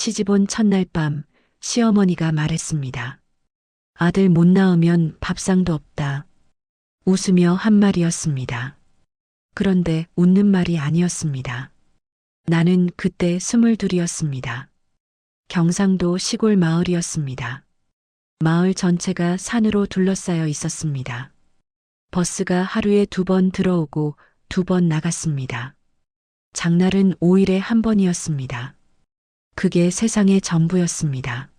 시집 온 첫날 밤 시어머니가 말했습니다. 아들 못 낳으면 밥상도 없다. 웃으며 한 말이었습니다. 그런데 웃는 말이 아니었습니다. 나는 그때 22이었습니다. 경상도 시골 마을이었습니다. 마을 전체가 산으로 둘러싸여 있었습니다. 버스가 하루에 2번 들어오고 2번 나갔습니다. 장날은 5일에 1번이었습니다. 그게 세상의 전부였습니다.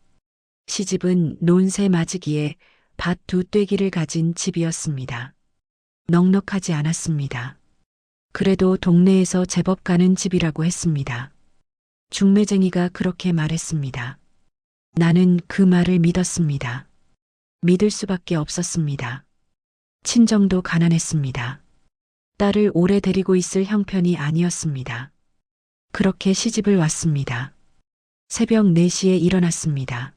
시집은 논새 맞이기에 밭 2떼기를 가진 집이었습니다. 넉넉하지 않았습니다. 그래도 동네에서 제법 가는 집이라고 했습니다. 중매쟁이가 그렇게 말했습니다. 나는 그 말을 믿었습니다. 믿을 수밖에 없었습니다. 친정도 가난했습니다. 딸을 오래 데리고 있을 형편이 아니었습니다. 그렇게 시집을 왔습니다. 새벽 4시에 일어났습니다.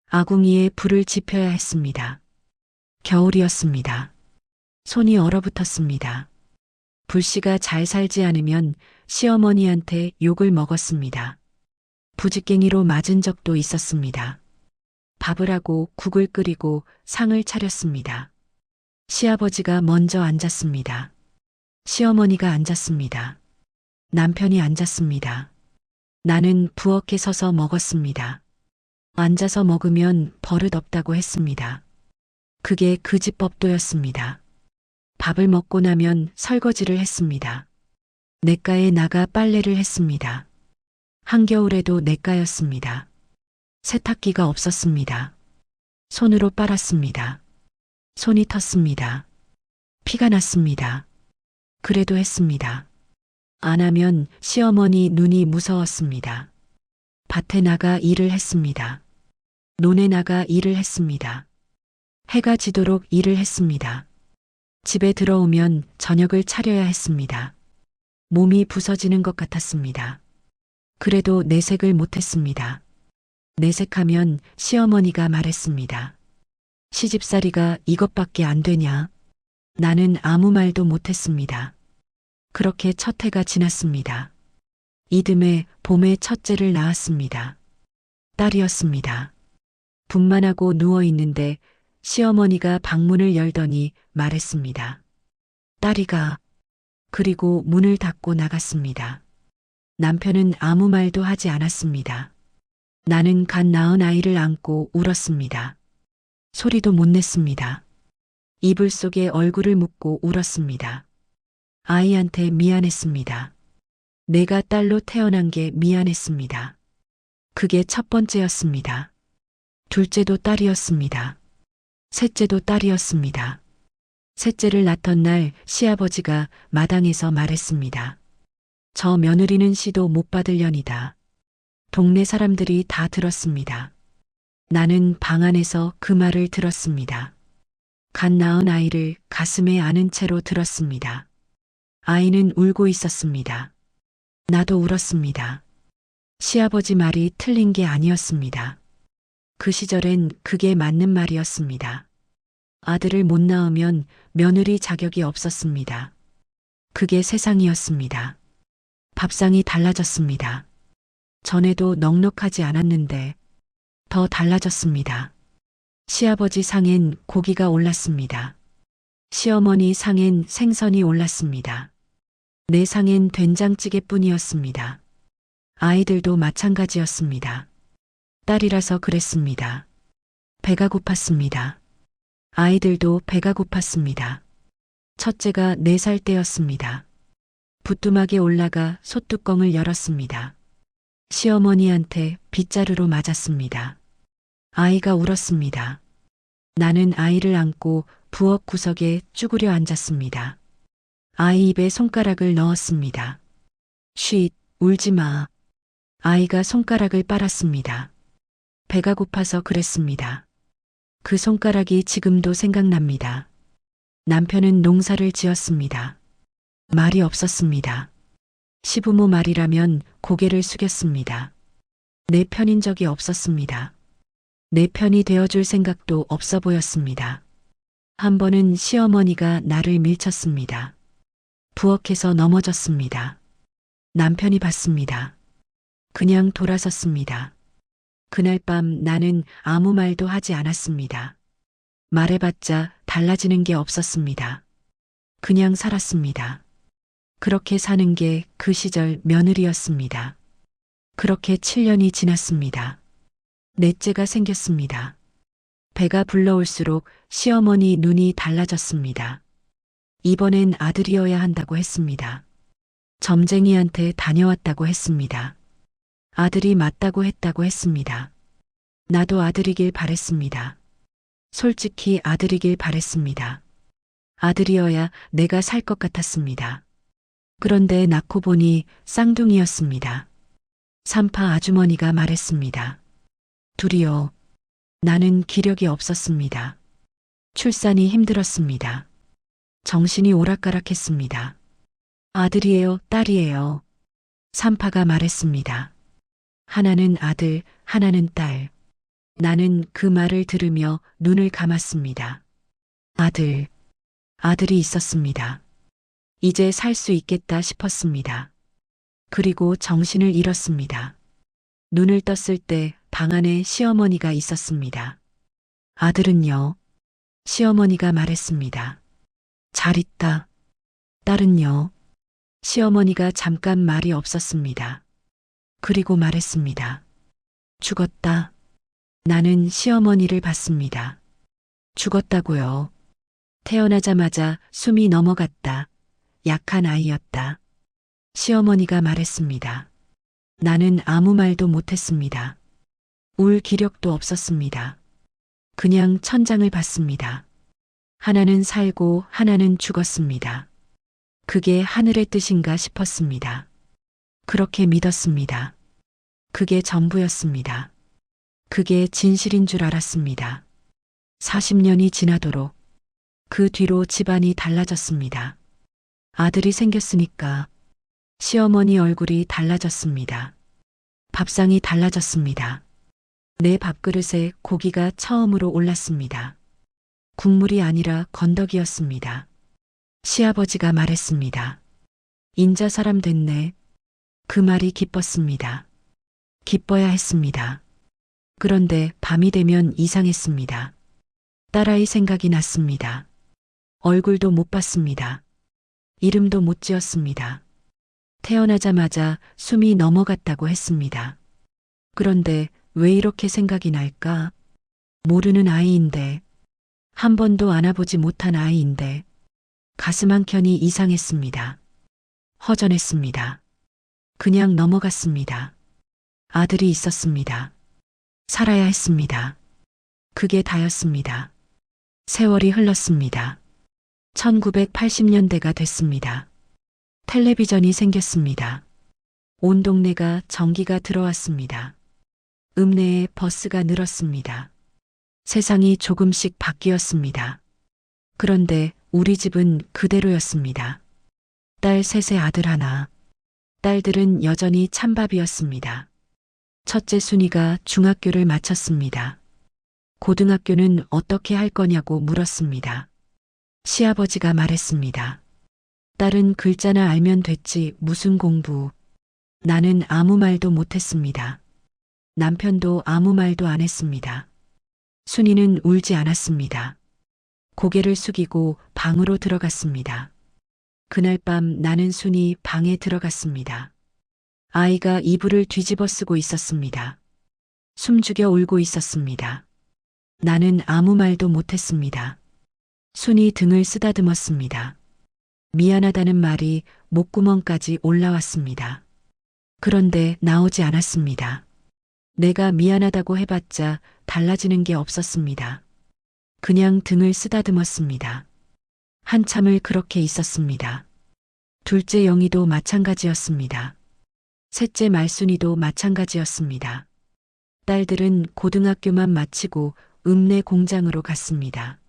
아궁이에 불을 지펴야 했습니다. 겨울이었습니다. 손이 얼어붙었습니다. 불씨가 잘 살지 않으면 시어머니한테 욕을 먹었습니다. 부직갱이로 맞은 적도 있었습니다. 밥을 하고 국을 끓이고 상을 차렸습니다. 시아버지가 먼저 앉았습니다. 시어머니가 앉았습니다. 남편이 앉았습니다. 나는 부엌에 서서 먹었습니다. 앉아서 먹으면 버릇 없다고 했습니다. 그게 그 집 법도였습니다. 밥을 먹고 나면 설거지를 했습니다. 냇가에 나가 빨래를 했습니다. 한겨울에도 냇가였습니다. 세탁기가 없었습니다. 손으로 빨았습니다. 손이 텄습니다. 피가 났습니다. 그래도 했습니다. 안 하면 시어머니 눈이 무서웠습니다. 밭에 나가 일을 했습니다. 논에 나가 일을 했습니다. 해가 지도록 일을 했습니다. 집에 들어오면 저녁을 차려야 했습니다. 몸이 부서지는 것 같았습니다. 그래도 내색을 못했습니다. 내색하면 시어머니가 말했습니다. 시집살이가 이것밖에 안 되냐? 나는 아무 말도 못했습니다. 그렇게 첫 해가 지났습니다. 이듬해 봄에 첫째를 낳았습니다. 딸이었습니다. 분만하고 누워있는데 시어머니가 방문을 열더니 말했습니다. 딸이가. 그리고 문을 닫고 나갔습니다. 남편은 아무 말도 하지 않았습니다. 나는 갓 낳은 아이를 안고 울었습니다. 소리도 못 냈습니다. 이불 속에 얼굴을 묻고 울었습니다. 아이한테 미안했습니다. 내가 딸로 태어난 게 미안했습니다. 그게 첫 번째였습니다. 둘째도 딸이었습니다. 셋째도 딸이었습니다. 셋째를 낳던 날 시아버지가 마당에서 말했습니다. 저 며느리는 시도 못 받으려니다. 동네 사람들이 다 들었습니다. 나는 방 안에서 그 말을 들었습니다. 갓 낳은 아이를 가슴에 안은 채로 들었습니다. 아이는 울고 있었습니다. 나도 울었습니다. 시아버지 말이 틀린 게 아니었습니다. 그 시절엔 그게 맞는 말이었습니다. 아들을 못 낳으면 며느리 자격이 없었습니다. 그게 세상이었습니다. 밥상이 달라졌습니다. 전에도 넉넉하지 않았는데 더 달라졌습니다. 시아버지 상엔 고기가 올랐습니다. 시어머니 상엔 생선이 올랐습니다. 내 상엔 된장찌개뿐이었습니다. 아이들도 마찬가지였습니다. 딸이라서 그랬습니다. 배가 고팠습니다. 아이들도 배가 고팠습니다. 첫째가 4살 때였습니다. 부뚜막에 올라가 솥뚜껑을 열었습니다. 시어머니한테 빗자루로 맞았습니다. 아이가 울었습니다. 나는 아이를 안고 부엌 구석에 쭈그려 앉았습니다. 아이 입에 손가락을 넣었습니다. 쉿, 울지 마. 아이가 손가락을 빨았습니다. 배가 고파서 그랬습니다. 그 손가락이 지금도 생각납니다. 남편은 농사를 지었습니다. 말이 없었습니다. 시부모 말이라면 고개를 숙였습니다. 내 편인 적이 없었습니다. 내 편이 되어줄 생각도 없어 보였습니다. 한 번은 시어머니가 나를 밀쳤습니다. 부엌에서 넘어졌습니다. 남편이 봤습니다. 그냥 돌아섰습니다. 그날 밤 나는 아무 말도 하지 않았습니다. 말해봤자 달라지는 게 없었습니다. 그냥 살았습니다. 그렇게 사는 게 그 시절 며느리였습니다. 그렇게 7년이 지났습니다. 넷째가 생겼습니다. 배가 불러올수록 시어머니 눈이 달라졌습니다. 이번엔 아들이어야 한다고 했습니다. 점쟁이한테 다녀왔다고 했습니다. 아들이 맞다고 했다고 했습니다. 나도 아들이길 바랬습니다. 솔직히 아들이길 바랬습니다. 아들이어야 내가 살 것 같았습니다. 그런데 낳고 보니 쌍둥이였습니다. 산파 아주머니가 말했습니다. 둘이요. 나는 기력이 없었습니다. 출산이 힘들었습니다. 정신이 오락가락했습니다. 아들이에요, 딸이에요. 산파가 말했습니다. 하나는 아들, 하나는 딸. 나는 그 말을 들으며 눈을 감았습니다. 아들이 있었습니다. 이제 살 수 있겠다 싶었습니다. 그리고 정신을 잃었습니다. 눈을 떴을 때 방 안에 시어머니가 있었습니다. 아들은요? 시어머니가 말했습니다. 잘 있다. 딸은요? 시어머니가 잠깐 말이 없었습니다. 그리고 말했습니다. 죽었다. 나는 시어머니를 봤습니다. 죽었다고요. 태어나자마자 숨이 넘어갔다. 약한 아이였다. 시어머니가 말했습니다. 나는 아무 말도 못했습니다. 울 기력도 없었습니다. 그냥 천장을 봤습니다. 하나는 살고 하나는 죽었습니다. 그게 하늘의 뜻인가 싶었습니다. 그렇게 믿었습니다. 그게 전부였습니다. 그게 진실인 줄 알았습니다. 40년이 지나도록 그 뒤로 집안이 달라졌습니다. 아들이 생겼으니까 시어머니 얼굴이 달라졌습니다. 밥상이 달라졌습니다. 내 밥그릇에 고기가 처음으로 올랐습니다. 국물이 아니라 건더기였습니다. 시아버지가 말했습니다. 인자 사람 됐네. 그 말이 기뻤습니다. 기뻐야 했습니다. 그런데 밤이 되면 이상했습니다. 딸아이 생각이 났습니다. 얼굴도 못 봤습니다. 이름도 못 지었습니다. 태어나자마자 숨이 넘어갔다고 했습니다. 그런데 왜 이렇게 생각이 날까? 모르는 아이인데, 한 번도 안아보지 못한 아이인데, 가슴 한켠이 이상했습니다. 허전했습니다. 그냥 넘어갔습니다. 아들이 있었습니다. 살아야 했습니다. 그게 다였습니다. 세월이 흘렀습니다. 1980년대가 됐습니다. 텔레비전이 생겼습니다. 온 동네가 전기가 들어왔습니다. 읍내에 버스가 늘었습니다. 세상이 조금씩 바뀌었습니다. 그런데 우리 집은 그대로였습니다. 딸 셋에 아들 하나. 딸들은 여전히 찬밥이었습니다. 첫째 순이가 중학교를 마쳤습니다. 고등학교는 어떻게 할 거냐고 물었습니다. 시아버지가 말했습니다. 딸은 글자나 알면 됐지 무슨 공부. 나는 아무 말도 못했습니다. 남편도 아무 말도 안 했습니다. 순이는 울지 않았습니다. 고개를 숙이고 방으로 들어갔습니다. 그날 밤 나는 순이 방에 들어갔습니다. 아이가 이불을 뒤집어 쓰고 있었습니다. 숨죽여 울고 있었습니다. 나는 아무 말도 못했습니다. 순이 등을 쓰다듬었습니다. 미안하다는 말이 목구멍까지 올라왔습니다. 그런데 나오지 않았습니다. 내가 미안하다고 해봤자 달라지는 게 없었습니다. 그냥 등을 쓰다듬었습니다. 한참을 그렇게 있었습니다. 둘째 영희도 마찬가지였습니다. 셋째 말순이도 마찬가지였습니다. 딸들은 고등학교만 마치고 읍내 공장으로 갔습니다.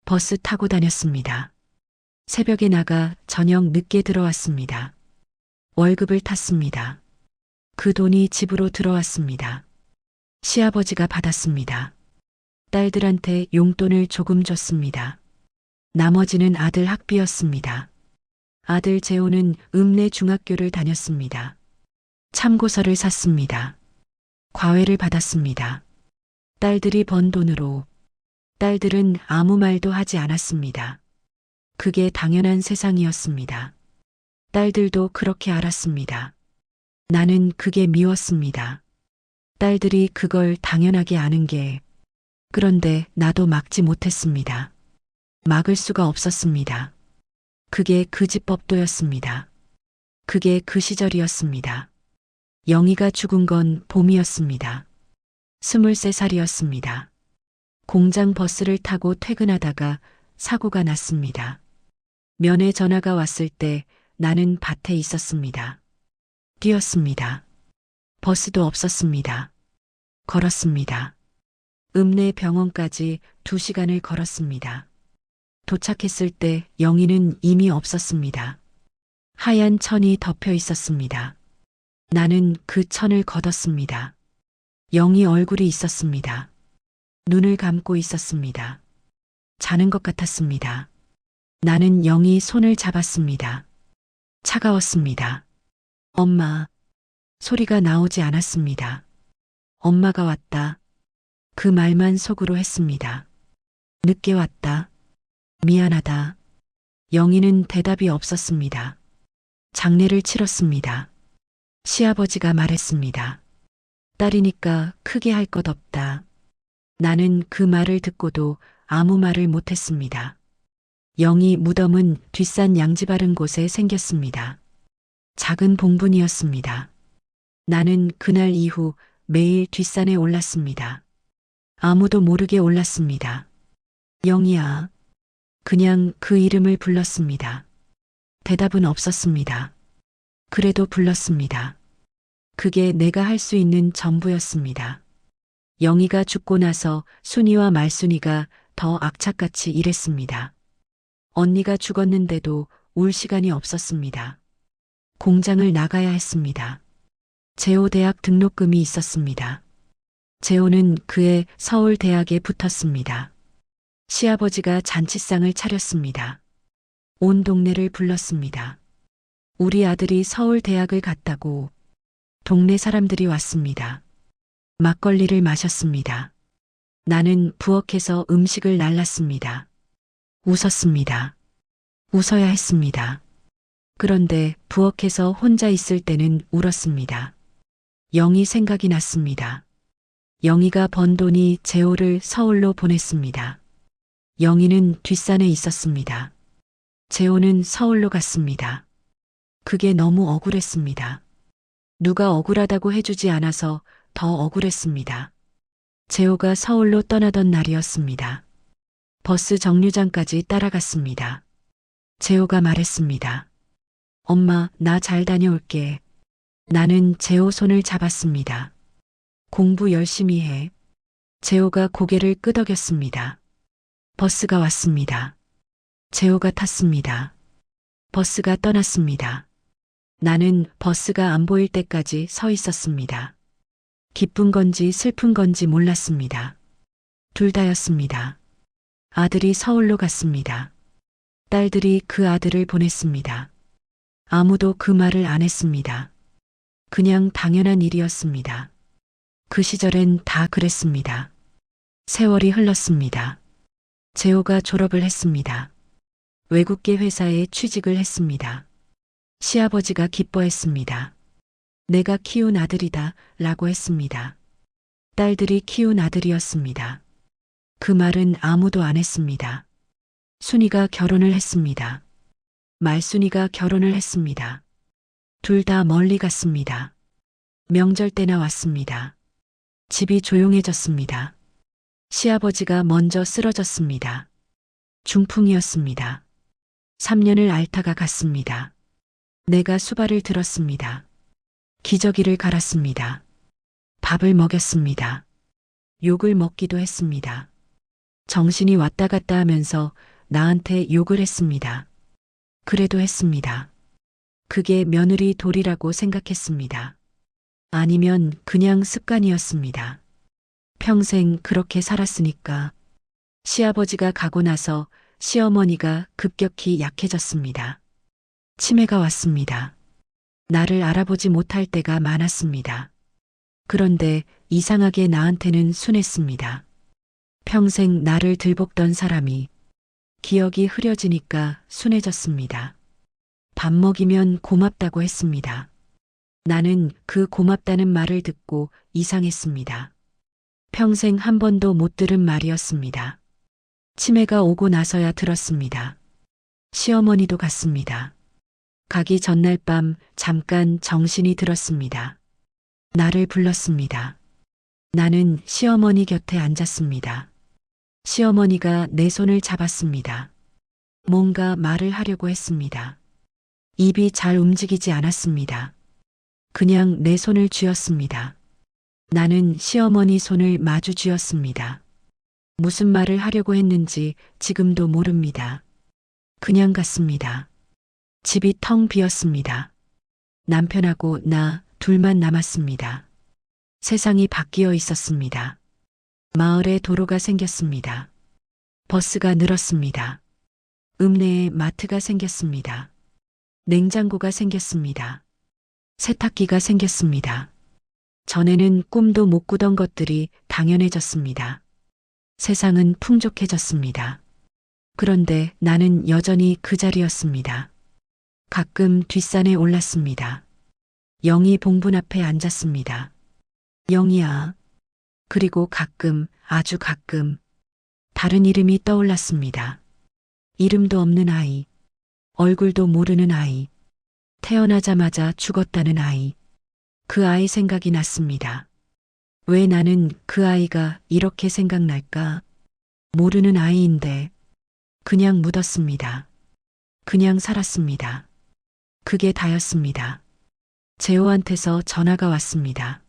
버스 타고 다녔습니다. 새벽에 나가 저녁 늦게 들어왔습니다. 월급을 탔습니다. 그 돈이 집으로 들어왔습니다. 시아버지가 받았습니다. 딸들한테 용돈을 조금 줬습니다. 나머지는 아들 학비였습니다. 아들 재호는 읍내 중학교를 다녔습니다. 참고서를 샀습니다. 과외를 받았습니다. 딸들이 번 돈으로. 딸들은 아무 말도 하지 않았습니다. 그게 당연한 세상이었습니다. 딸들도 그렇게 알았습니다. 나는 그게 미웠습니다. 딸들이 그걸 당연하게 아는 게. 그런데 나도 막지 못했습니다. 막을 수가 없었습니다. 그게 그 집 법도였습니다. 그게 그 시절이었습니다. 영희가 죽은 건 봄이었습니다. 23살이었습니다. 공장 버스를 타고 퇴근하다가 사고가 났습니다. 면회 전화가 왔을 때 나는 밭에 있었습니다. 뛰었습니다. 버스도 없었습니다. 걸었습니다. 읍내 병원까지 2시간을 걸었습니다. 도착했을 때 영희는 이미 없었습니다. 하얀 천이 덮여 있었습니다. 나는 그 천을 걷었습니다. 영희 얼굴이 있었습니다. 눈을 감고 있었습니다. 자는 것 같았습니다. 나는 영희 손을 잡았습니다. 차가웠습니다. 엄마. 소리가 나오지 않았습니다. 엄마가 왔다. 그 말만 속으로 했습니다. 늦게 왔다. 미안하다. 영희는 대답이 없었습니다. 장례를 치렀습니다. 시아버지가 말했습니다. 딸이니까 크게 할 것 없다. 나는 그 말을 듣고도 아무 말을 못했습니다. 영희 무덤은 뒷산 양지 바른 곳에 생겼습니다. 작은 봉분이었습니다. 나는 그날 이후 매일 뒷산에 올랐습니다. 아무도 모르게 올랐습니다. 영희야. 그냥 그 이름을 불렀습니다. 대답은 없었습니다. 그래도 불렀습니다. 그게 내가 할 수 있는 전부였습니다. 영희가 죽고 나서 순이와 말순이가 더 악착같이 일했습니다. 언니가 죽었는데도 울 시간이 없었습니다. 공장을 나가야 했습니다. 재호대학 등록금이 있었습니다. 재호는 그의 서울대학에 붙었습니다. 시아버지가 잔치상을 차렸습니다. 온 동네를 불렀습니다. 우리 아들이 서울대학을 갔다고. 동네 사람들이 왔습니다. 막걸리를 마셨습니다. 나는 부엌에서 음식을 날랐습니다. 웃었습니다. 웃어야 했습니다. 그런데 부엌에서 혼자 있을 때는 울었습니다. 영희 생각이 났습니다. 영희가 번 돈이 재호를 서울로 보냈습니다. 영희는 뒷산에 있었습니다. 재호는 서울로 갔습니다. 그게 너무 억울했습니다. 누가 억울하다고 해주지 않아서 더 억울했습니다. 재호가 서울로 떠나던 날이었습니다. 버스 정류장까지 따라갔습니다. 재호가 말했습니다. 엄마, 나 잘 다녀올게. 나는 재호 손을 잡았습니다. 공부 열심히 해. 재호가 고개를 끄덕였습니다. 버스가 왔습니다. 재호가 탔습니다. 버스가 떠났습니다. 나는 버스가 안 보일 때까지 서 있었습니다. 기쁜 건지 슬픈 건지 몰랐습니다. 둘 다였습니다. 아들이 서울로 갔습니다. 딸들이 그 아들을 보냈습니다. 아무도 그 말을 안 했습니다. 그냥 당연한 일이었습니다. 그 시절엔 다 그랬습니다. 세월이 흘렀습니다. 재호가 졸업을 했습니다. 외국계 회사에 취직을 했습니다. 시아버지가 기뻐했습니다. 내가 키운 아들이다 라고 했습니다. 딸들이 키운 아들이었습니다. 그 말은 아무도 안 했습니다. 순이가 결혼을 했습니다. 말순이가 결혼을 했습니다. 둘 다 멀리 갔습니다. 명절 때나 왔습니다. 집이 조용해졌습니다. 시아버지가 먼저 쓰러졌습니다. 중풍이었습니다. 3년을 앓다가 갔습니다. 내가 수발을 들었습니다. 기저귀를 갈았습니다. 밥을 먹였습니다. 욕을 먹기도 했습니다. 정신이 왔다 갔다 하면서 나한테 욕을 했습니다. 그래도 했습니다. 그게 며느리 도리라고 생각했습니다. 아니면 그냥 습관이었습니다. 평생 그렇게 살았으니까. 시아버지가 가고 나서 시어머니가 급격히 약해졌습니다. 치매가 왔습니다. 나를 알아보지 못할 때가 많았습니다. 그런데 이상하게 나한테는 순했습니다. 평생 나를 들볶던 사람이 기억이 흐려지니까 순해졌습니다. 밥 먹이면 고맙다고 했습니다. 나는 그 고맙다는 말을 듣고 이상했습니다. 평생 한 번도 못 들은 말이었습니다. 치매가 오고 나서야 들었습니다. 시어머니도 갔습니다. 가기 전날 밤 잠깐 정신이 들었습니다. 나를 불렀습니다. 나는 시어머니 곁에 앉았습니다. 시어머니가 내 손을 잡았습니다. 뭔가 말을 하려고 했습니다. 입이 잘 움직이지 않았습니다. 그냥 내 손을 쥐었습니다. 나는 시어머니 손을 마주 쥐었습니다. 무슨 말을 하려고 했는지 지금도 모릅니다. 그냥 갔습니다. 집이 텅 비었습니다. 남편하고 나 둘만 남았습니다. 세상이 바뀌어 있었습니다. 마을에 도로가 생겼습니다. 버스가 늘었습니다. 읍내에 마트가 생겼습니다. 냉장고가 생겼습니다. 세탁기가 생겼습니다. 전에는 꿈도 못 꾸던 것들이 당연해졌습니다. 세상은 풍족해졌습니다. 그런데 나는 여전히 그 자리였습니다. 가끔 뒷산에 올랐습니다. 영희 봉분 앞에 앉았습니다. 영희야. 그리고 가끔, 아주 가끔, 다른 이름이 떠올랐습니다. 이름도 없는 아이, 얼굴도 모르는 아이, 태어나자마자 죽었다는 아이. 그 아이 생각이 났습니다. 왜 나는 그 아이가 이렇게 생각날까? 모르는 아이인데 그냥 묻었습니다. 그냥 살았습니다. 그게 다였습니다. 재호한테서 전화가 왔습니다.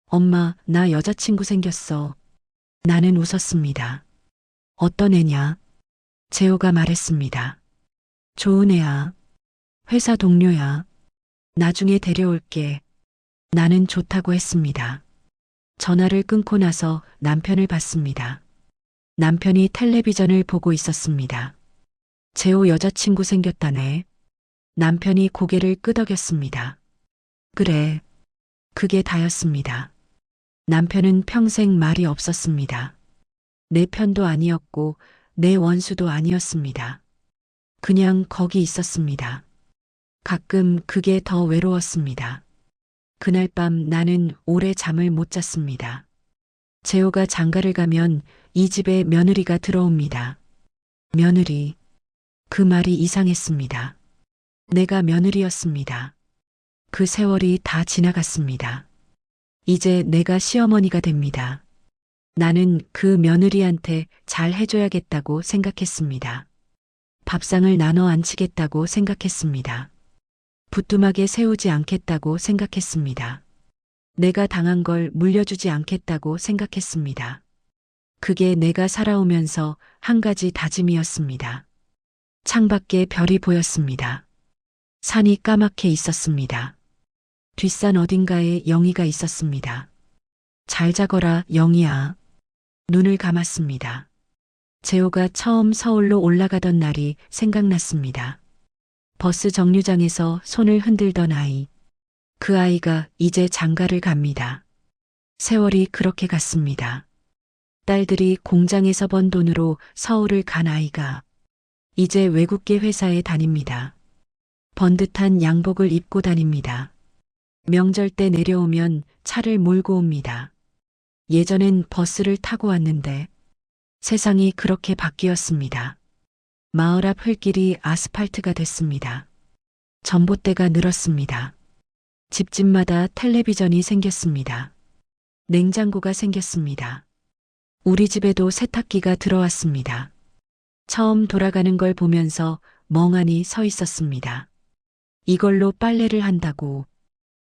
엄마, 나 여자친구 생겼어. 나는 웃었습니다. 어떤 애냐? 재호가 말했습니다. 좋은 애야. 회사 동료야. 나중에 데려올게. 나는 좋다고 했습니다. 전화를 끊고 나서 남편을 봤습니다. 남편이 텔레비전을 보고 있었습니다. 재호 여자친구 생겼다네. 남편이 고개를 끄덕였습니다. 그래. 그게 다였습니다. 남편은 평생 말이 없었습니다. 내 편도 아니었고 내 원수도 아니었습니다. 그냥 거기 있었습니다. 가끔 그게 더 외로웠습니다. 그날 밤 나는 오래 잠을 못 잤습니다. 재호가 장가를 가면 이 집에 며느리가 들어옵니다. 며느리. 그 말이 이상했습니다. 내가 며느리였습니다. 그 세월이 다 지나갔습니다. 이제 내가 시어머니가 됩니다. 나는 그 며느리한테 잘 해줘야겠다고 생각했습니다. 밥상을 나눠 앉히겠다고 생각했습니다. 부뚜막에 세우지 않겠다고 생각했습니다. 내가 당한 걸 물려주지 않겠다고 생각했습니다. 그게 내가 살아오면서 한 가지 다짐이었습니다. 창밖에 별이 보였습니다. 산이 까맣게 있었습니다. 뒷산 어딘가에 영희가 있었습니다. 잘 자거라, 영희야. 눈을 감았습니다. 재호가 처음 서울로 올라가던 날이 생각났습니다. 버스 정류장에서 손을 흔들던 아이. 그 아이가 이제 장가를 갑니다. 세월이 그렇게 갔습니다. 딸들이 공장에서 번 돈으로 서울을 간 아이가 이제 외국계 회사에 다닙니다. 번듯한 양복을 입고 다닙니다. 명절 때 내려오면 차를 몰고 옵니다. 예전엔 버스를 타고 왔는데 세상이 그렇게 바뀌었습니다. 마을 앞 흙길이 아스팔트가 됐습니다. 전봇대가 늘었습니다. 집집마다 텔레비전이 생겼습니다. 냉장고가 생겼습니다. 우리 집에도 세탁기가 들어왔습니다. 처음 돌아가는 걸 보면서 멍하니 서 있었습니다. 이걸로 빨래를 한다고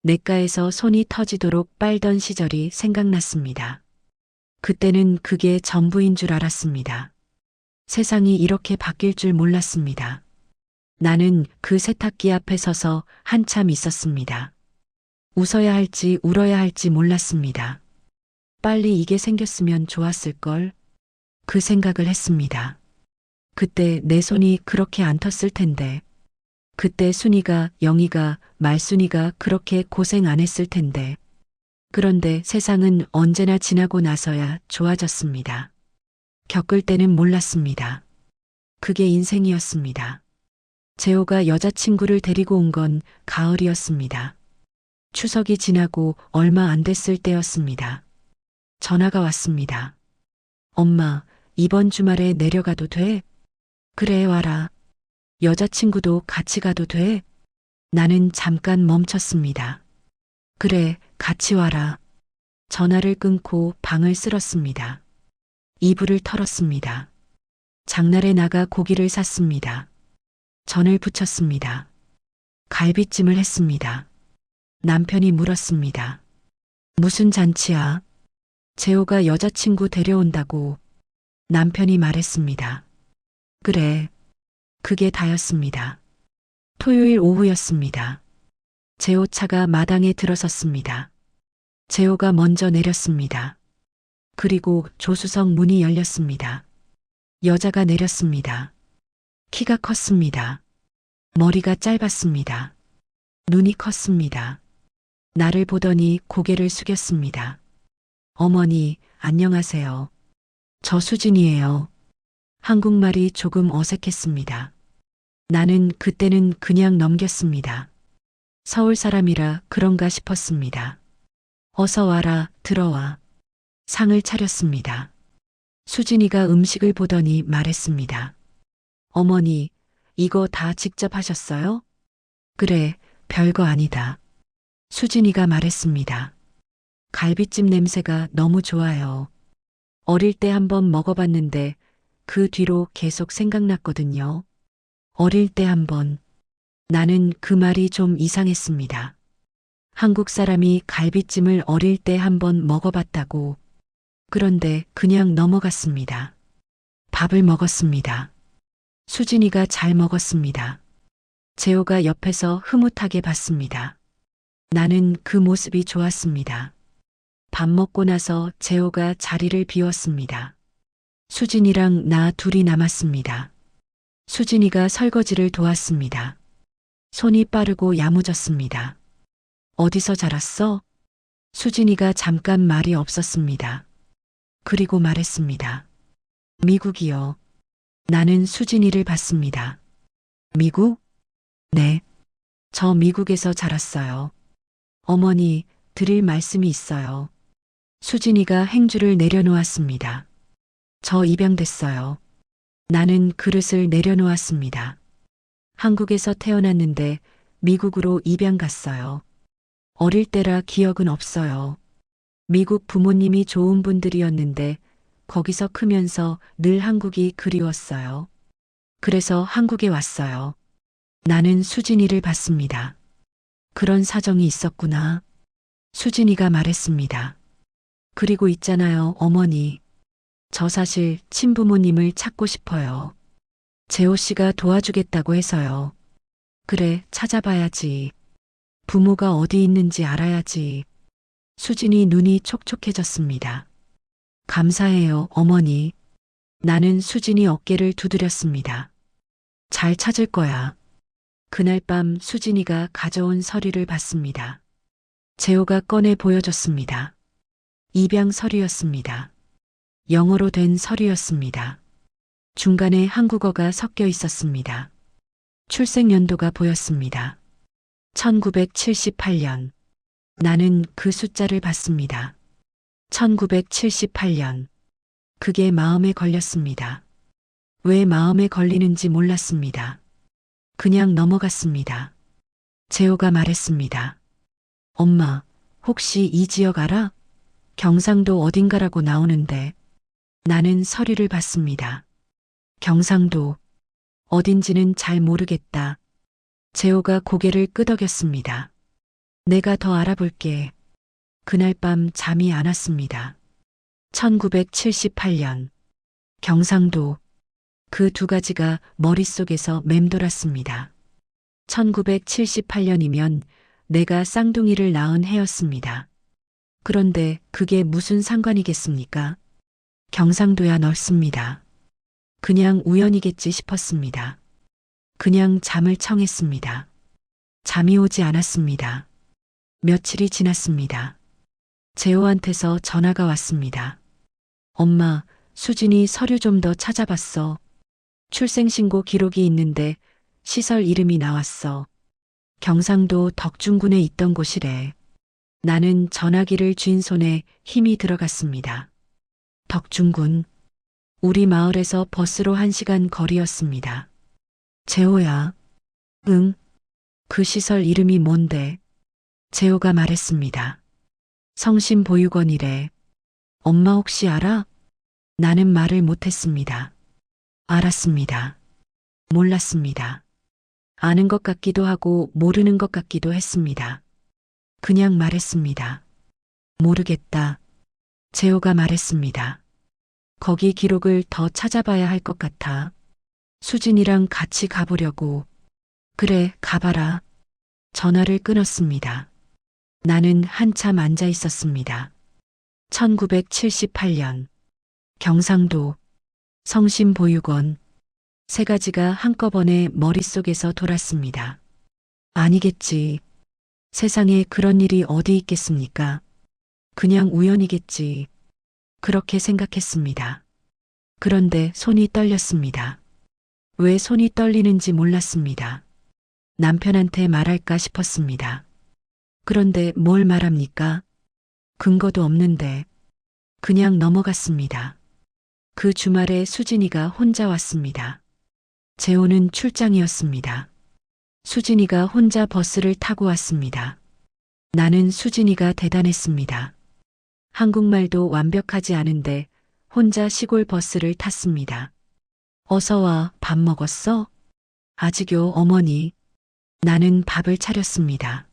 냇가에서 손이 터지도록 빨던 시절이 생각났습니다. 그때는 그게 전부인 줄 알았습니다. 세상이 이렇게 바뀔 줄 몰랐습니다. 나는 그 세탁기 앞에 서서 한참 있었습니다. 웃어야 할지 울어야 할지 몰랐습니다. 빨리 이게 생겼으면 좋았을걸. 그 생각을 했습니다. 그때 내 손이 그렇게 안 텄을 텐데. 그때 순이가, 영희가, 말순이가 그렇게 고생 안 했을 텐데. 그런데 세상은 언제나 지나고 나서야 좋아졌습니다. 겪을 때는 몰랐습니다. 그게 인생이었습니다. 재호가 여자친구를 데리고 온 건 가을이었습니다. 추석이 지나고 얼마 안 됐을 때였습니다. 전화가 왔습니다. 엄마, 이번 주말에 내려가도 돼? 그래, 와라. 여자친구도 같이 가도 돼? 나는 잠깐 멈췄습니다. 그래, 같이 와라. 전화를 끊고 방을 쓸었습니다. 이불을 털었습니다. 장날에 나가 고기를 샀습니다. 전을 부쳤습니다. 갈비찜을 했습니다. 남편이 물었습니다. 무슨 잔치야? 재호가 여자친구 데려온다고 남편이 말했습니다. 그래, 그게 다였습니다. 토요일 오후였습니다. 재호 차가 마당에 들어섰습니다. 재호가 먼저 내렸습니다. 그리고 조수석 문이 열렸습니다. 여자가 내렸습니다. 키가 컸습니다. 머리가 짧았습니다. 눈이 컸습니다. 나를 보더니 고개를 숙였습니다. 어머니, 안녕하세요. 저 수진이에요. 한국말이 조금 어색했습니다. 나는 그때는 그냥 넘겼습니다. 서울 사람이라 그런가 싶었습니다. 어서 와라, 들어와. 상을 차렸습니다. 수진이가 음식을 보더니 말했습니다. 어머니, 이거 다 직접 하셨어요? 그래, 별거 아니다. 수진이가 말했습니다. 갈비찜 냄새가 너무 좋아요. 어릴 때 한번 먹어봤는데 그 뒤로 계속 생각났거든요. 어릴 때 한번. 나는 그 말이 좀 이상했습니다. 한국 사람이 갈비찜을 어릴 때 한번 먹어봤다고. 그런데 그냥 넘어갔습니다. 밥을 먹었습니다. 수진이가 잘 먹었습니다. 재호가 옆에서 흐뭇하게 봤습니다. 나는 그 모습이 좋았습니다. 밥 먹고 나서 재호가 자리를 비웠습니다. 수진이랑 나 둘이 남았습니다. 수진이가 설거지를 도왔습니다. 손이 빠르고 야무졌습니다. 어디서 자랐어? 수진이가 잠깐 말이 없었습니다. 그리고 말했습니다. 미국이요. 나는 수진이를 봤습니다. 미국? 네. 저 미국에서 자랐어요. 어머니, 드릴 말씀이 있어요. 수진이가 행주를 내려놓았습니다. 저 입양됐어요. 나는 그릇을 내려놓았습니다. 한국에서 태어났는데 미국으로 입양 갔어요. 어릴 때라 기억은 없어요. 미국 부모님이 좋은 분들이었는데 거기서 크면서 늘 한국이 그리웠어요. 그래서 한국에 왔어요. 나는 수진이를 봤습니다. 그런 사정이 있었구나. 수진이가 말했습니다. 그리고 있잖아요, 어머니. 저 사실 친부모님을 찾고 싶어요. 재호 씨가 도와주겠다고 해서요. 그래, 찾아봐야지. 부모가 어디 있는지 알아야지. 수진이 눈이 촉촉해졌습니다. 감사해요, 어머니. 나는 수진이 어깨를 두드렸습니다. 잘 찾을 거야. 그날 밤 수진이가 가져온 서류를 봤습니다. 재호가 꺼내 보여줬습니다. 입양 서류였습니다. 영어로 된 서류였습니다. 중간에 한국어가 섞여 있었습니다. 출생 연도가 보였습니다. 1978년. 나는 그 숫자를 봤습니다. 1978년. 그게 마음에 걸렸습니다. 왜 마음에 걸리는지 몰랐습니다. 그냥 넘어갔습니다. 재호가 말했습니다. 엄마, 혹시 이 지역 알아? 경상도 어딘가라고 나오는데. 나는 서류를 봤습니다. 경상도. 어딘지는 잘 모르겠다. 재호가 고개를 끄덕였습니다. 내가 더 알아볼게. 그날 밤 잠이 안 왔습니다. 1978년. 경상도. 그 두 가지가 머릿속에서 맴돌았습니다. 1978년이면 내가 쌍둥이를 낳은 해였습니다. 그런데 그게 무슨 상관이겠습니까? 경상도야 넓습니다. 그냥 우연이겠지 싶었습니다. 그냥 잠을 청했습니다. 잠이 오지 않았습니다. 며칠이 지났습니다. 재호한테서 전화가 왔습니다. 엄마, 수진이 서류 좀 더 찾아봤어. 출생신고 기록이 있는데 시설 이름이 나왔어. 경상도 덕중군에 있던 곳이래. 나는 전화기를 쥔 손에 힘이 들어갔습니다. 덕중군. 우리 마을에서 버스로 1시간 거리였습니다. 재호야. 응. 그 시설 이름이 뭔데? 재호가 말했습니다. 성심보육원이래. 엄마 혹시 알아? 나는 말을 못했습니다. 알았습니다. 몰랐습니다. 아는 것 같기도 하고 모르는 것 같기도 했습니다. 그냥 말했습니다. 모르겠다. 재호가 말했습니다. 거기 기록을 더 찾아봐야 할 것 같아. 수진이랑 같이 가보려고. 그래, 가봐라. 전화를 끊었습니다. 나는 한참 앉아 있었습니다. 1978년. 경상도. 성심보육원. 세 가지가 한꺼번에 머릿속에서 돌았습니다. 아니겠지. 세상에 그런 일이 어디 있겠습니까? 그냥 우연이겠지. 그렇게 생각했습니다. 그런데 손이 떨렸습니다. 왜 손이 떨리는지 몰랐습니다. 남편한테 말할까 싶었습니다. 그런데 뭘 말합니까? 근거도 없는데 그냥 넘어갔습니다. 그 주말에 수진이가 혼자 왔습니다. 재호는 출장이었습니다. 수진이가 혼자 버스를 타고 왔습니다. 나는 수진이가 대단했습니다. 한국말도 완벽하지 않은데 혼자 시골 버스를 탔습니다. 어서 와, 밥 먹었어? 아직요, 어머니. 나는 밥을 차렸습니다.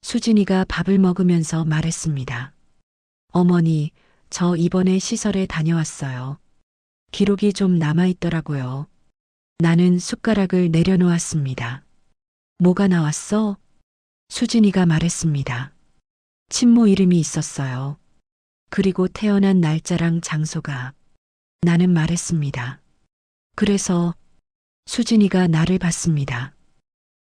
수진이가 밥을 먹으면서 말했습니다. 어머니, 저 이번에 시설에 다녀왔어요. 기록이 좀 남아있더라고요. 나는 숟가락을 내려놓았습니다. 뭐가 나왔어? 수진이가 말했습니다. 친모 이름이 있었어요. 그리고 태어난 날짜랑 장소가. 나는 말했습니다. 그래서 수진이가 나를 봤습니다.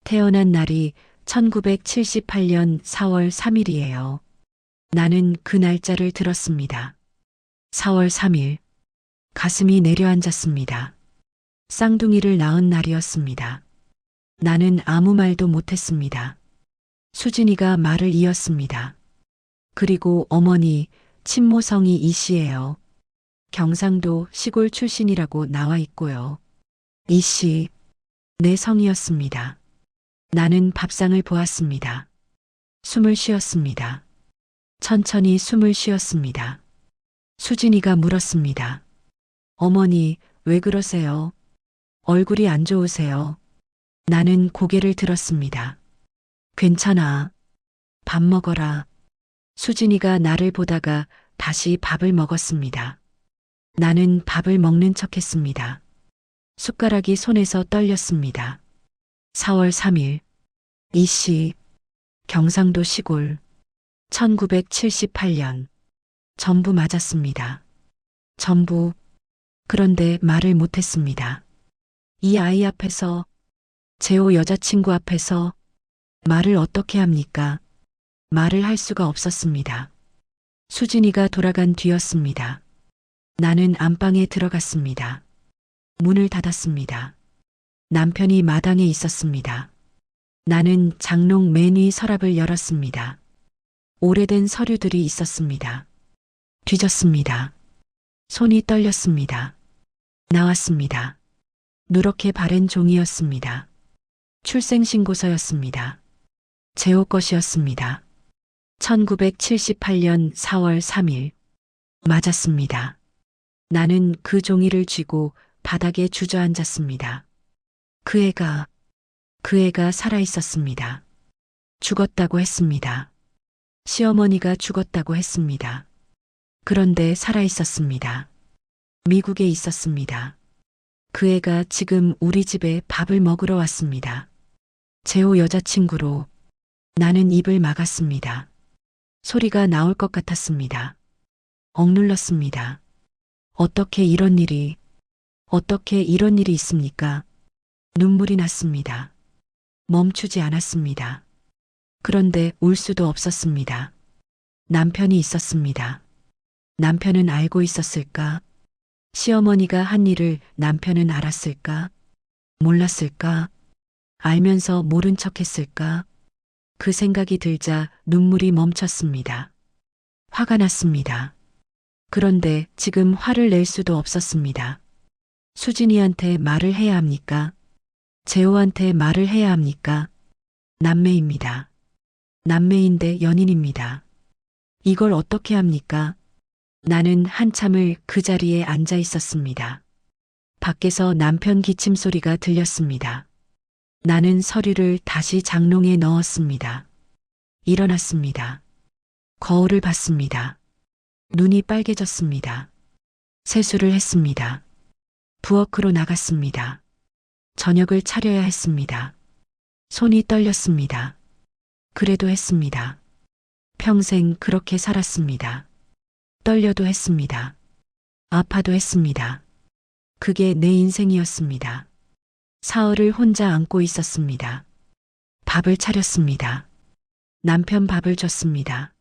태어난 날이 1978년 4월 3일이에요. 나는 그 날짜를 들었습니다. 4월 3일. 가슴이 내려앉았습니다. 쌍둥이를 낳은 날이었습니다. 나는 아무 말도 못했습니다. 수진이가 말을 이었습니다. 그리고 어머니, 친모성이 이 씨예요. 경상도 시골 출신이라고 나와 있고요. 이 씨, 내 성이었습니다. 나는 밥상을 보았습니다. 숨을 쉬었습니다. 천천히 숨을 쉬었습니다. 수진이가 물었습니다. 어머니, 왜 그러세요? 얼굴이 안 좋으세요? 나는 고개를 들었습니다. 괜찮아. 밥 먹어라. 수진이가 나를 보다가 다시 밥을 먹었습니다. 나는 밥을 먹는 척 했습니다. 숟가락이 손에서 떨렸습니다. 4월 3일. 이씨. 경상도 시골. 1978년. 전부 맞았습니다. 전부. 그런데 말을 못했습니다. 이 아이 앞에서, 재호 여자친구 앞에서 말을 어떻게 합니까? 말을 할 수가 없었습니다. 수진이가 돌아간 뒤였습니다. 나는 안방에 들어갔습니다. 문을 닫았습니다. 남편이 마당에 있었습니다. 나는 장롱 맨 위 서랍을 열었습니다. 오래된 서류들이 있었습니다. 뒤졌습니다. 손이 떨렸습니다. 나왔습니다. 누렇게 바랜 종이였습니다. 출생신고서였습니다. 재호 것이었습니다. 1978년 4월 3일. 맞았습니다. 나는 그 종이를 쥐고 바닥에 주저앉았습니다. 그 애가 살아 있었습니다. 죽었다고 했습니다. 시어머니가 죽었다고 했습니다. 그런데 살아 있었습니다. 미국에 있었습니다. 그 애가 지금 우리 집에 밥을 먹으러 왔습니다. 재호 여자친구로. 나는 입을 막았습니다. 소리가 나올 것 같았습니다. 억눌렀습니다. 어떻게 이런 일이 있습니까? 눈물이 났습니다. 멈추지 않았습니다. 그런데 울 수도 없었습니다. 남편이 있었습니다. 남편은 알고 있었을까? 시어머니가 한 일을 남편은 알았을까? 몰랐을까? 알면서 모른 척 했을까? 그 생각이 들자 눈물이 멈췄습니다. 화가 났습니다. 그런데 지금 화를 낼 수도 없었습니다. 수진이한테 말을 해야 합니까? 재호한테 말을 해야 합니까? 남매입니다. 남매인데 연인입니다. 이걸 어떻게 합니까? 나는 한참을 그 자리에 앉아 있었습니다. 밖에서 남편 기침 소리가 들렸습니다. 나는 서류를 다시 장롱에 넣었습니다. 일어났습니다. 거울을 봤습니다. 눈이 빨개졌습니다. 세수를 했습니다. 부엌으로 나갔습니다. 저녁을 차려야 했습니다. 손이 떨렸습니다. 그래도 했습니다. 평생 그렇게 살았습니다. 떨려도 했습니다. 아파도 했습니다. 그게 내 인생이었습니다. 사흘을 혼자 안고 있었습니다. 밥을 차렸습니다. 남편 밥을 줬습니다.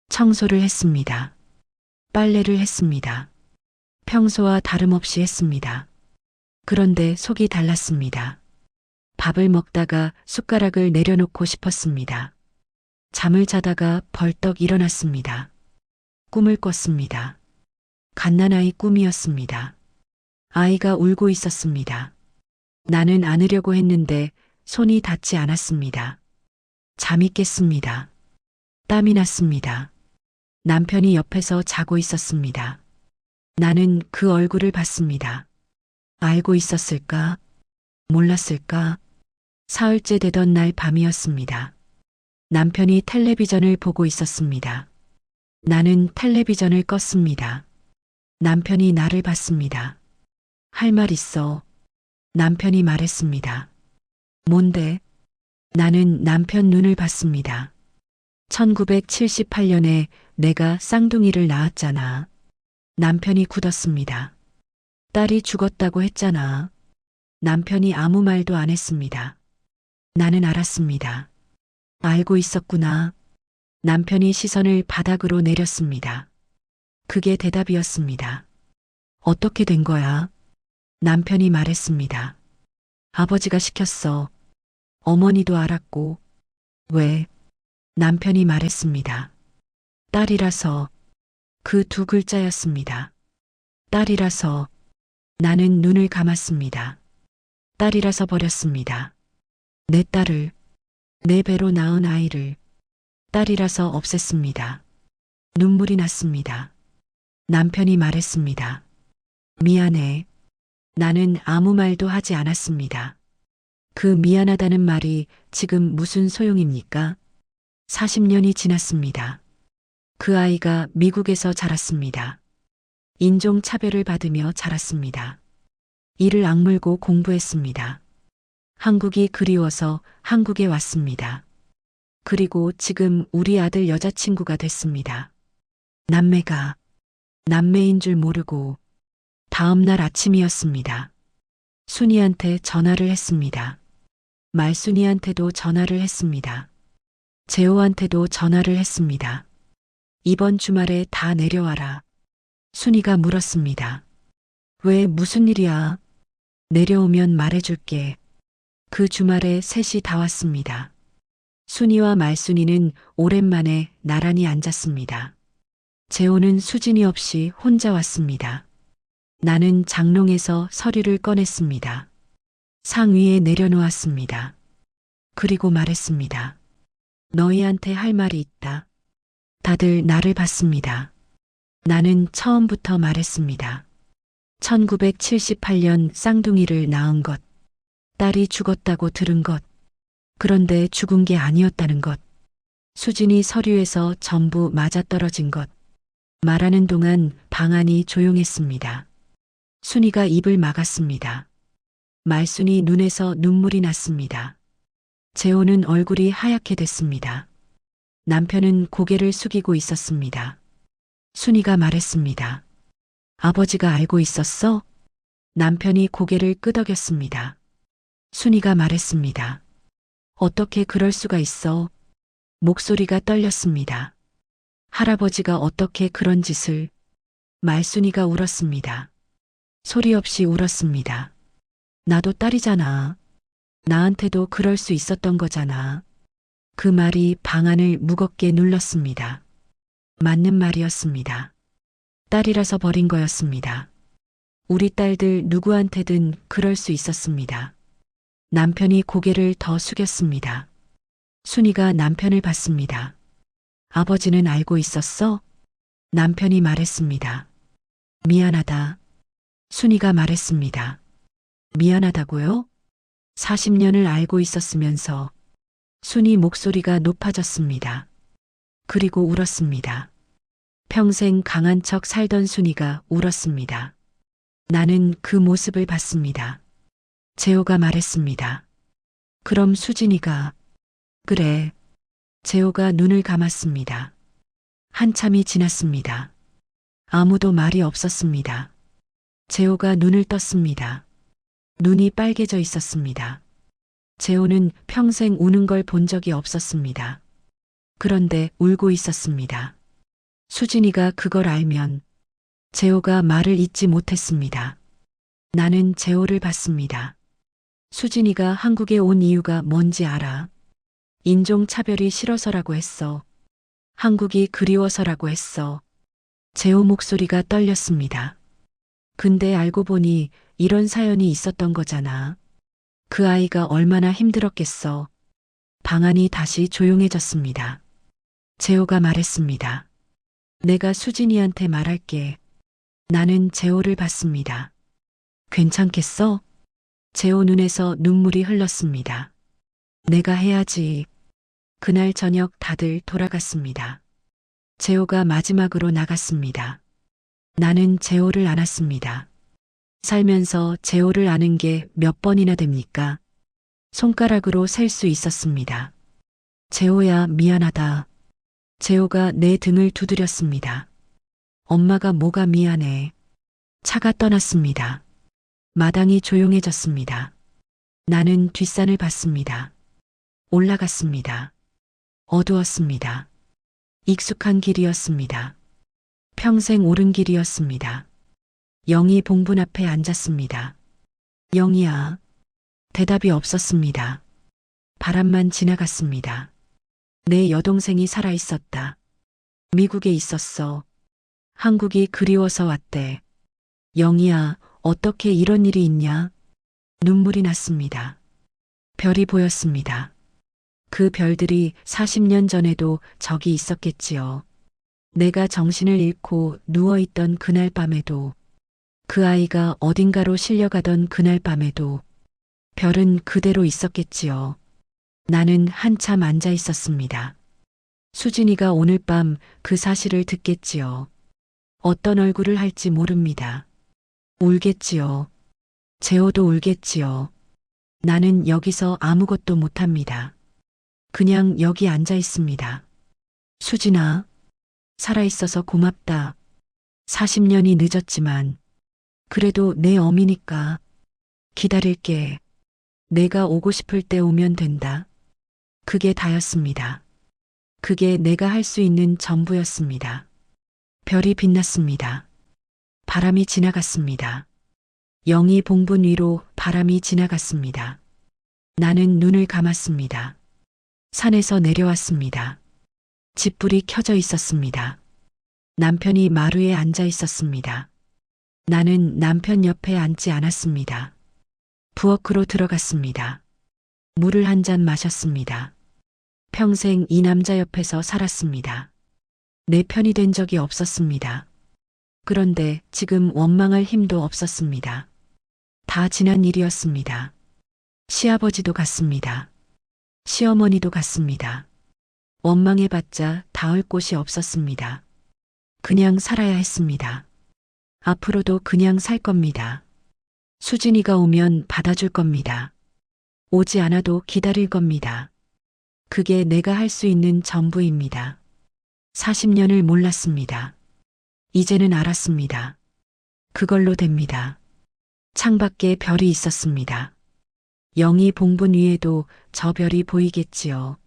청소를 했습니다. 빨래를 했습니다. 평소와 다름없이 했습니다. 그런데 속이 달랐습니다. 밥을 먹다가 숟가락을 내려놓고 싶었습니다. 잠을 자다가 벌떡 일어났습니다. 꿈을 꿨습니다. 갓난아이 꿈이었습니다. 아이가 울고 있었습니다. 나는 안으려고 했는데 손이 닿지 않았습니다. 잠이 깼습니다. 땀이 났습니다. 남편이 옆에서 자고 있었습니다. 나는 그 얼굴을 봤습니다. 알고 있었을까? 몰랐을까? 사흘째 되던 날 밤이었습니다. 남편이 텔레비전을 보고 있었습니다. 나는 텔레비전을 껐습니다. 남편이 나를 봤습니다. 할 말 있어. 남편이 말했습니다. 뭔데? 나는 남편 눈을 봤습니다. 1978년에 내가 쌍둥이를 낳았잖아. 남편이 굳었습니다. 딸이 죽었다고 했잖아. 남편이 아무 말도 안 했습니다. 나는 알았습니다. 알고 있었구나. 남편이 시선을 바닥으로 내렸습니다. 그게 대답이었습니다. 어떻게 된 거야? 남편이 말했습니다. 아버지가 시켰어. 어머니도 알았고. 왜? 남편이 말했습니다. 딸이라서. 그 두 글자였습니다. 딸이라서. 나는 눈을 감았습니다. 딸이라서 버렸습니다. 내 딸을, 내 배로 낳은 아이를 딸이라서 없앴습니다. 눈물이 났습니다. 남편이 말했습니다. 미안해. 나는 아무 말도 하지 않았습니다. 그 미안하다는 말이 지금 무슨 소용입니까? 40년이 지났습니다. 그 아이가 미국에서 자랐습니다. 인종차별을 받으며 자랐습니다. 이를 악물고 공부했습니다. 한국이 그리워서 한국에 왔습니다. 그리고 지금 우리 아들 여자친구가 됐습니다. 남매가 남매인 줄 모르고 다음 날 아침이었습니다. 순이한테 전화를 했습니다. 말순이한테도 전화를 했습니다. 재호한테도 전화를 했습니다. 이번 주말에 다 내려와라. 순이가 물었습니다. 왜 무슨 일이야? 내려오면 말해줄게. 그 주말에 셋이 다 왔습니다. 순이와 말순이는 오랜만에 나란히 앉았습니다. 재호는 수진이 없이 혼자 왔습니다. 나는 장롱에서 서류를 꺼냈습니다. 상위에 내려놓았습니다. 그리고 말했습니다. 너희한테 할 말이 있다. 다들 나를 봤습니다. 나는 처음부터 말했습니다. 1978년 쌍둥이를 낳은 것, 딸이 죽었다고 들은 것, 그런데 죽은 게 아니었다는 것, 수진이 서류에서 전부 맞아떨어진 것, 말하는 동안 방 안이 조용했습니다. 순이가 입을 막았습니다. 말순이 눈에서 눈물이 났습니다. 재호는 얼굴이 하얗게 됐습니다. 남편은 고개를 숙이고 있었습니다. 순이가 말했습니다. 아버지가 알고 있었어? 남편이 고개를 끄덕였습니다. 순이가 말했습니다. 어떻게 그럴 수가 있어? 목소리가 떨렸습니다. 할아버지가 어떻게 그런 짓을. 말순이가 울었습니다. 소리 없이 울었습니다. 나도 딸이잖아. 나한테도 그럴 수 있었던 거잖아. 그 말이 방안을 무겁게 눌렀습니다. 맞는 말이었습니다. 딸이라서 버린 거였습니다. 우리 딸들 누구한테든 그럴 수 있었습니다. 남편이 고개를 더 숙였습니다. 순이가 남편을 봤습니다. 아버지는 알고 있었어? 남편이 말했습니다. 미안하다. 순이가 말했습니다. 미안하다고요? 40년을 알고 있었으면서. 순이 목소리가 높아졌습니다. 그리고 울었습니다. 평생 강한 척 살던 순이가 울었습니다. 나는 그 모습을 봤습니다. 재호가 말했습니다. 그럼 수진이가. 그래. 재호가 눈을 감았습니다. 한참이 지났습니다. 아무도 말이 없었습니다. 재호가 눈을 떴습니다. 눈이 빨개져 있었습니다. 재호는 평생 우는 걸 본 적이 없었습니다. 그런데 울고 있었습니다. 수진이가 그걸 알면. 재호가 말을 잇지 못했습니다. 나는 재호를 봤습니다. 수진이가 한국에 온 이유가 뭔지 알아? 인종차별이 싫어서라고 했어. 한국이 그리워서라고 했어. 재호 목소리가 떨렸습니다. 근데 알고 보니 이런 사연이 있었던 거잖아. 그 아이가 얼마나 힘들었겠어. 방안이 다시 조용해졌습니다. 재호가 말했습니다. 내가 수진이한테 말할게. 나는 재호를 봤습니다. 괜찮겠어? 재호 눈에서 눈물이 흘렀습니다. 내가 해야지. 그날 저녁 다들 돌아갔습니다. 재호가 마지막으로 나갔습니다. 나는 재호를 안았습니다. 살면서 재호를 아는 게 몇 번이나 됩니까? 손가락으로 셀 수 있었습니다. 재호야, 미안하다. 재호가 내 등을 두드렸습니다. 엄마가 뭐가 미안해. 차가 떠났습니다. 마당이 조용해졌습니다. 나는 뒷산을 봤습니다. 올라갔습니다. 어두웠습니다. 익숙한 길이었습니다. 평생 오른 길이었습니다. 영희 봉분 앞에 앉았습니다. 영희야. 대답이 없었습니다. 바람만 지나갔습니다. 내 여동생이 살아있었다. 미국에 있었어. 한국이 그리워서 왔대. 영희야, 어떻게 이런 일이 있냐? 눈물이 났습니다. 별이 보였습니다. 그 별들이 40년 전에도 저기 있었겠지요. 내가 정신을 잃고 누워있던 그날 밤에도, 그 아이가 어딘가로 실려가던 그날 밤에도 별은 그대로 있었겠지요. 나는 한참 앉아 있었습니다. 수진이가 오늘 밤 그 사실을 듣겠지요. 어떤 얼굴을 할지 모릅니다. 울겠지요. 재호도 울겠지요. 나는 여기서 아무것도 못합니다. 그냥 여기 앉아 있습니다. 수진아, 살아있어서 고맙다. 40년이 늦었지만, 그래도 내 어미니까 기다릴게. 내가 오고 싶을 때 오면 된다. 그게 다였습니다. 그게 내가 할 수 있는 전부였습니다. 별이 빛났습니다. 바람이 지나갔습니다. 영희 봉분 위로 바람이 지나갔습니다. 나는 눈을 감았습니다. 산에서 내려왔습니다. 집불이 켜져 있었습니다. 남편이 마루에 앉아 있었습니다. 나는 남편 옆에 앉지 않았습니다. 부엌으로 들어갔습니다. 물을 한 잔 마셨습니다. 평생 이 남자 옆에서 살았습니다. 내 편이 된 적이 없었습니다. 그런데 지금 원망할 힘도 없었습니다. 다 지난 일이었습니다. 시아버지도 갔습니다. 시어머니도 갔습니다. 원망해봤자 닿을 곳이 없었습니다. 그냥 살아야 했습니다. 앞으로도 그냥 살 겁니다. 수진이가 오면 받아줄 겁니다. 오지 않아도 기다릴 겁니다. 그게 내가 할 수 있는 전부입니다. 40년을 몰랐습니다. 이제는 알았습니다. 그걸로 됩니다. 창밖에 별이 있었습니다. 영희 봉분 위에도 저 별이 보이겠지요.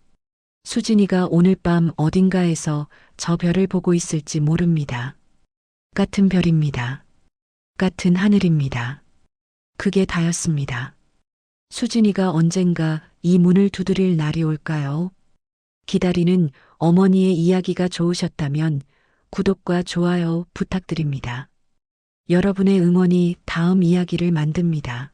수진이가 오늘 밤 어딘가에서 저 별을 보고 있을지 모릅니다. 같은 별입니다. 같은 하늘입니다. 그게 다였습니다. 수진이가 언젠가 이 문을 두드릴 날이 올까요? 기다리는 어머니의 이야기가 좋으셨다면 구독과 좋아요 부탁드립니다. 여러분의 응원이 다음 이야기를 만듭니다.